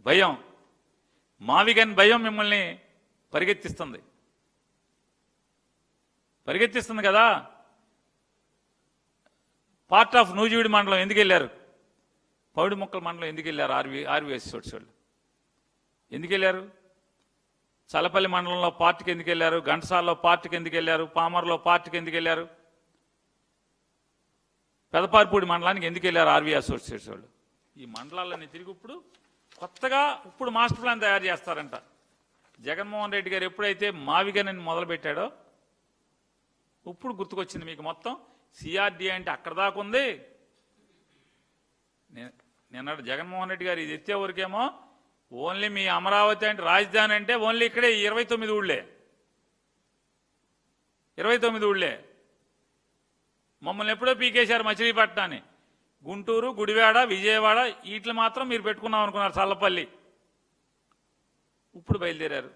భయం, మావిగన్ భయం మిమ్మల్ని పరిగెత్తిస్తుంది కదా. పార్ట్ ఆఫ్ నూజివీడి మండలం ఎందుకు వెళ్ళారు? పౌడి మొక్కల మండలం ఎందుకు వెళ్ళారు? ఆర్వీఎస్ వాళ్ళు ఎందుకు వెళ్ళారు? చలపల్లి మండలంలో పార్టీకి ఎందుకు వెళ్ళారు? ఘంటసాలలో పార్టీకి ఎందుకు వెళ్ళారు? పామర్లో పార్టీకి ఎందుకు వెళ్ళారు? పెదపార్పూడి మండలానికి ఎందుకు వెళ్ళారు ఆర్వీ అసోసియేట్స్ వాళ్ళు? ఈ మండలాలన్నీ తిరిగి కొత్తగా మాస్టర్ ప్లాన్ తయారు చేస్తారంట. జగన్మోహన్ రెడ్డి గారు ఎప్పుడైతే మావిగనని మొదలుపెట్టాడో ఇప్పుడు గుర్తుకొచ్చింది మీకు మొత్తం. సిఆర్డీ అంటే అక్కడ దాకా ఉంది. నిన్న జగన్మోహన్ రెడ్డి గారు ఇది ఎత్తే వరకేమో ఓన్లీ మీ అమరావతి అంటే రాజధాని అంటే ఓన్లీ ఇక్కడే 29 ఊళ్ళే, 29 ఊళ్ళే. మమ్మల్ని ఎప్పుడో పీకేశారు మచిలీపట్నాన్ని. గుంటూరు, గుడివాడ, విజయవాడ వీటిని మాత్రం మీరు పెట్టుకున్నాం అనుకున్నారు. చల్లపల్లి ఇప్పుడు బయలుదేరారు.